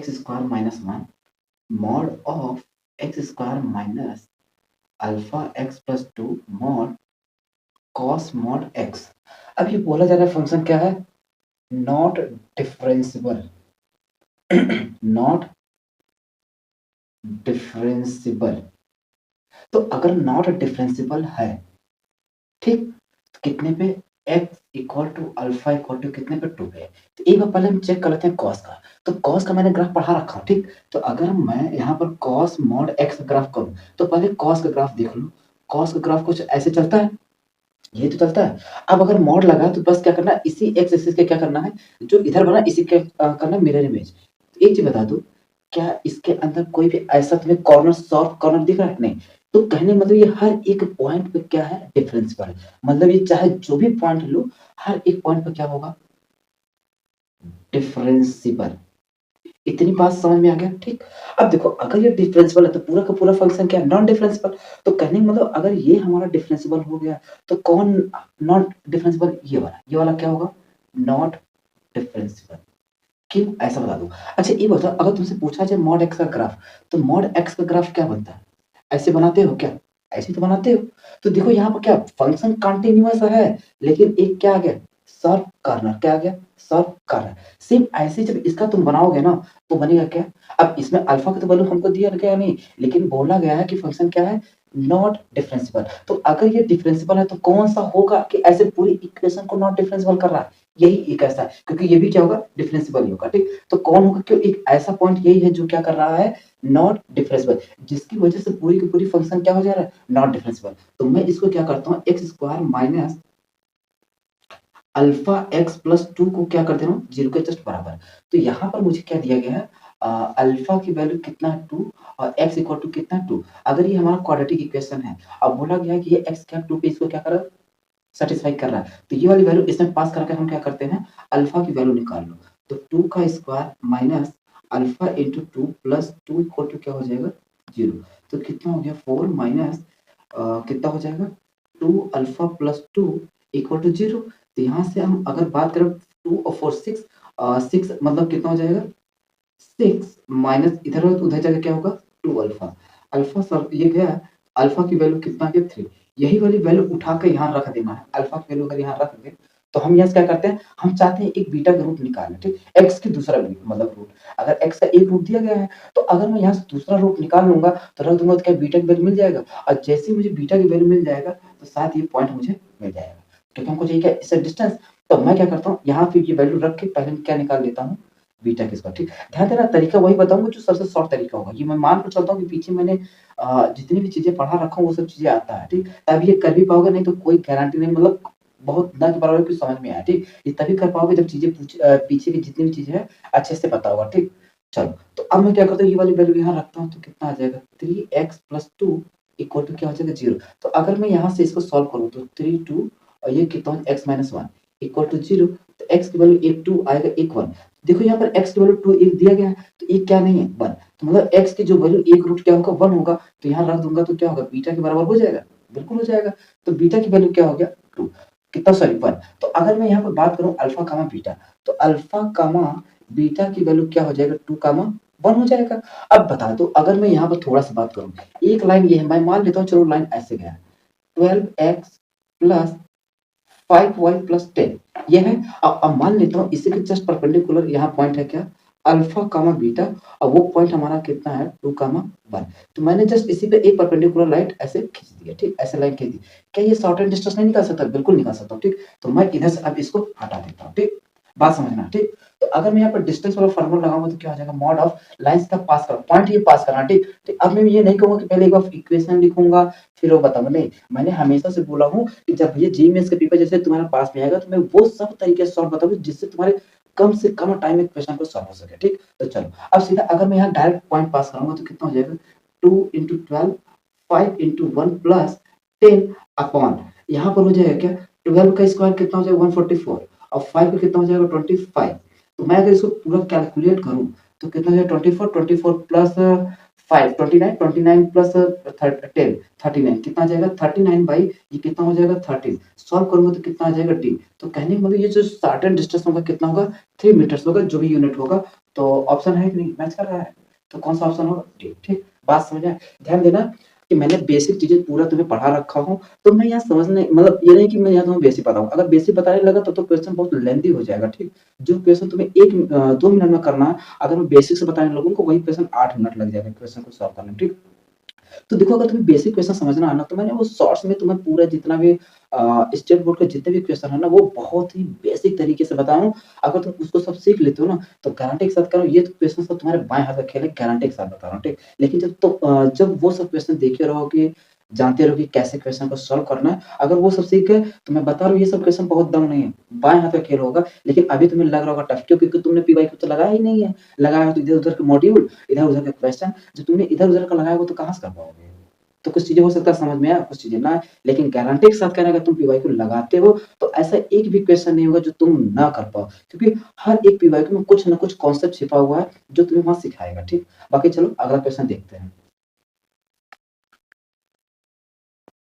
X square minus 1 mod of x square minus alpha x plus 2 mod cos mod x. अब ये बोला जा रहा है फंक्शन क्या है? Not differentiable. Not differentiable. तो अगर नॉट डिफरेंशिएबल है, ठीक, तो कितने पे? x equal to alpha equal to कितने पे? 2 पे। तो एक बार पहले हम चेक कर लेते हैं कॉस का। तो कॉस का मैंने ग्राफ पढ़ा रखा हूँ, ठीक। तो अगर मैं यहाँ पर कॉस मॉड x का ग्राफ करूँ तो पहले कॉस का ग्राफ देख लो। कॉस का ग्राफ कुछ ऐसे चलता है, ये तो चलता है। अब अगर मॉड लगा तो बस क्या करना है, इसी एक्स एक्सिस के क्या करना है, जो इधर बना इसी के करना है मिरर इमेज। एक चीज बता दो, क्या इसके अंदर कोई भी ऐसा तुम्हें कॉर्नर सॉफ्ट कॉर्नर दिख रहा है? नहीं। तो कहने मतलब ये हर एक पॉइंट पे क्या है? डिफरेंशिएबल। मतलब ये चाहे जो भी पॉइंट लो, हर एक पॉइंट पे क्या होगा? डिफरेंशिएबल। इतनी बात समझ में आ गया, ठीक। अब देखो अगर ये डिफरेंशिएबल है तो पूरा का पूरा फंक्शन क्या है? Non differentiable. तो कहने का मतलब अगर ये हमारा डिफरेंशिएबल हो गया तो कौन नॉट डिफरेंशिएबल? ये वाला क्या होगा? Not differentiable. क्यों? ऐसा बता दो। अच्छा ये बताओ, अगर तुमसे पूछा जाए मॉड एक्स का ग्राफ, तो मॉड एक्स का ग्राफ क्या बनता है? ऐसे बनाते हो क्या? ऐसे तो बनाते हो। तो देखो यहाँ पर क्या फंक्शन कंटीन्यूअस है, लेकिन एक क्या आ गया? Sharp corner. क्या आ गया? Sharp corner. सेम ऐसे जब इसका तुम बनाओगे ना तो बनेगा क्या? अब इसमें अल्फा का तो वैल्यू हमको दिया गया नहीं, लेकिन बोला गया है कि फंक्शन क्या है? Not differentiable. तो अगर ये डिफरेंशिएबल है तो कौन सा होगा कि ऐसे पूरी इक्वेशन को नॉट डिफरेंशिएबल कर रहा है? यही एक ऐसा है, क्योंकि ये भी क्या होगा? डिफरेंशिएबल ही होगा, ठीक। तो कौन होगा? क्यों एक ऐसा पॉइंट यही है जो क्या कर रहा है? नॉट डिफरेंशिएबल, जिसकी वजह से पूरी की पूरी फंक्शन क्या हो जा रहा है? Not differentiable. तो मैं इसको क्या करता हूँ, x square minus alpha x plus 2 को क्या कर दे रहा हूँ? 0 के जस्ट बराबर। तो यहाँ पर मुझे क्या दिया गया है? अल्फा की वैल्यू कितना है? 2 और एक्स इक्वल टू कितना है? 2। अगर ये हमारा क्वाड्रेटिक इक्वेशन है, अब बोला गया है कि ये एक्स क्या 2 पे इसको क्या कर रहा है? सैटिस्फाई कर रहा है। तो ये वाली वैल्यू इसमें पास करके हम क्या करते हैं? अल्फा की वैल्यू निकाल लो। तो 2 का स्क्वायर माइनस अल्फा इंटू 2 प्लस 2 इक्वल टू क्या हो जाएगा? 0। तो कितना हो गया? 4 माइनस कितना हो जाएगा? 2 अल्फा प्लस 2 इक्वल टू 0। तो यहाँ से हम अगर बात करें 2 और 4 6 6 मतलब कितना हो जाएगा? 6 माइनस इधर हो तो उधर जाके क्या होगा? 2 अल्फा। अल्फा सर ये गया, अल्फा की वैल्यू कितना आ गया? 3। यही वाली वैल्यू उठा के यहाँ रख देना है। अल्फा की वैल्यू अगर यहाँ रख दें तो हम यहाँ से क्या करते हैं? हम चाहते हैं एक बीटा का रूट निकालना, ठीक। एक्स की दूसरा मतलब रूट। अगर एक्स का एक रूट दिया गया है तो अगर मैं यहाँ से दूसरा रूट निकाल लूँगा तो रख दूँगा तो क्या बीटा की वैल्यू मिल जाएगा, और जैसे ही मुझे बीटा की वैल्यू मिल जाएगा तो साथ ही पॉइंट मुझे मिल जाएगा। क्योंकि हमको चाहिए क्या? इससे डिस्टेंस। तो मैं क्या करता हूँ, यहाँ पे ये वैल्यू रख के पहले मैं क्या निकाल लेता हूँ? बीटा की स्क्वायर, ठीक। ध्यान देना तरीका वही बताऊँगा जो सबसे शॉर्ट तरीका होगा। ये मैं मान के चलता हूँ कि पीछे मैंने जितनी भी चीज़ें पढ़ा रखा हूँ वो सब चीज़ें आता है, ठीक। तब ये कर भी पाओगे, नहीं तो कोई गारंटी नहीं, मतलब बहुत ना के बराबर कुछ समझ में आए, ठीक। ये तभी कर पाओगे जब चीज़ें पीछे की जितनी भी चीज़ें हैं अच्छे से पता होगा, ठीक। चलो, तो अब मैं क्या करता हूँ, ये वाली वैल्यू यहाँ रखता हूँ तो कितना आ जाएगा? 3x + 2 इक्वल टू क्या हो जाएगा? 0। तो अगर मैं यहाँ से इसको सॉल्व करूँ तो 3 2 और ये कितना है? x - 1 equal to 0। तो x की वैल्यू एक 2 आएगा, एक 1। देखो यहाँ पर x की वैल्यू 2 1 दिया गया है, तो एक क्या नहीं है? 1। तो मतलब x की जो वैल्यू एक रूट क्या होगा? 1 होगा। तो यहाँ रख दूँगा तो क्या होगा? बीटा के बराबर हो जाएगा? बिल्कुल हो जाएगा। तो बीटा की वैल्यू क्या हो गया? 2। कितना? सॉरी 1। तो अगर मैं यहाँ पर बात करूँ अल्फा कामा बीटा, तो अल्फा कामा बीटा की वैल्यू क्या हो जाएगा? 2 कामा 1 हो जाएगा। अब बता दो अगर मैं यहाँ पर थोड़ा-सा बात करूँ, एक लाइन ये है, मैं मान लेता हूँ चलो लाइन ऐसे गया, 12x + 5y + 10 ये है। अब मान लेता हूँ इसी के जस्ट परपेंडिकुलर यहाँ पॉइंट है क्या? अल्फा कामा बीटा, और वो पॉइंट हमारा कितना है? 2 कामा 1। तो मैंने जस्ट इसी पे एक परपेंडिकुलर लाइन ऐसे खींच दिया, ठीक। ऐसे लाइन खींच दी। क्या ये शॉर्ट एंड डिस्टेंस नहीं निकाल सकता? बिल्कुल निकाल सकता हूँ, ठीक। तो मैं इधर से अब इसको हटा देता हूँ, ठीक। बात समझना, ठीक। तो अगर मैं यहाँ पर डिस्टेंस वाला फार्मूला लगाऊंगा तो क्या हो जाएगा? मॉड ऑफ लाइन्स का पास करना, पॉइंट ये पास करना, ठीक। तो अब मैं ये नहीं कहूँगा कि पहले एक बार इक्वेशन लिखूंगा फिर वो बताऊंगा, नहीं। मैंने हमेशा से बोला हूँ कि जब ये जीएमएस का पेपर जैसे तुम्हारे पास में आएगा तो मैं वो सब तरीके से सॉल्व बताऊंगा जिससे तुम्हारे कम से कम टाइम में क्वेश्चन को सॉल्व हो सके, ठीक। तो चलो अब सीधा अगर मैं यहाँ डायरेक्ट पॉइंट पास करूंगा तो कितना हो जाएगा? 2 × 12 5 × 1 + 10 अपॉन यहाँ पर हो जाएगा क्या? 12 का स्क्वायर कितना हो जाएगा? 144 और 5 का कितना हो जाएगा? 25। तो मैं अगर इसको पूरा कैलकुलेट करूँ तो कितना हो जाएगा? 24 24 प्लस 5 29 29 प्लस थर्ट 10 39 कितना आ जाएगा 39 बाई ये कितना हो जाएगा 13 सॉल्व करूँगा तो कितना आ जाएगा डी। तो कहने का मतलब ये जो शॉर्टेन डिस्टेंस होगा कितना होगा 3 मीटर्स होगा जो भी यूनिट होगा। तो ऑप्शन है कि नहीं मैच कर रहा है? तो कौन सा ऑप्शन होगा? डी। ठीक, बात समझ में आया? ध्यान देना कि मैंने बेसिक चीज़ें पूरा तुम्हें पढ़ा रखा हूँ, तो मैं यहाँ समझने मतलब ये नहीं कि मैं यहाँ तुम्हें बेसिक बताऊँ। अगर बेसिक बताने लगा तो क्वेश्चन बहुत लेंथी हो जाएगा, ठीक? जो क्वेश्चन तुम्हें 2 मिनट में करना है, अगर मैं बेसिक से बताने लगूँ तो वही क्वेश्चन 8 मिनट लग जाएगा क्वेश्चन को सॉल्व करने में, ठीक? तो देखो अगर तुम्हें बेसिक क्वेश्चन समझना है ना, तो मैंने वो शॉर्ट्स में तुम्हें पूरा जितना भी स्टेट बोर्ड के जितने भी क्वेश्चन है ना, वो बहुत ही बेसिक तरीके से बताया हूँ। अगर तुम उसको सब सीख लेते हो ना, तो गारंटी के साथ कह रहा हूँ ये तो क्वेश्चन सब तुम्हारे बाएँ हाथ का खेल है, गारंटी के साथ बता रहा हूँ, ठीक? लेकिन जब वो सब क्वेश्चन देखे रहोगे, जानते रहोगे कैसे क्वेश्चन को सॉल्व करना है, अगर वो सब सीख गए, तो मैं बता रहा हूँ ये सब क्वेश्चन बहुत दम नहीं है, बाएँ हाथ का खेल होगा। लेकिन अभी तुम्हें लग रहा होगा टफ क्यों? क्योंकि तुमने पीवाईक्यू तो लगाया ही नहीं है। लगाया हो तो इधर-उधर के मॉड्यूल, इधर-उधर के क्वेश्चन, जो तुमने इधर-उधर का लगाया होगा तो कहाँ से कर पाओगे? तो कुछ चीज़ें हो सकता है समझ में आए, कुछ चीज़ें ना आए, लेकिन गारंटी के साथ कह रहे हैं अगर तुम पीवाईक्यू लगाते हो, तो ऐसा एक भी क्वेश्चन नहीं होगा जो तुम ना कर पाओ। क्योंकि हर एक पीवाईक्यू में कुछ न कुछ कॉन्सेप्ट छिपा हुआ है, जो तुम्हें वहाँ सिखाएगा, ठीक? बाकी चलो अगला क्वेश्चन देखते हैं।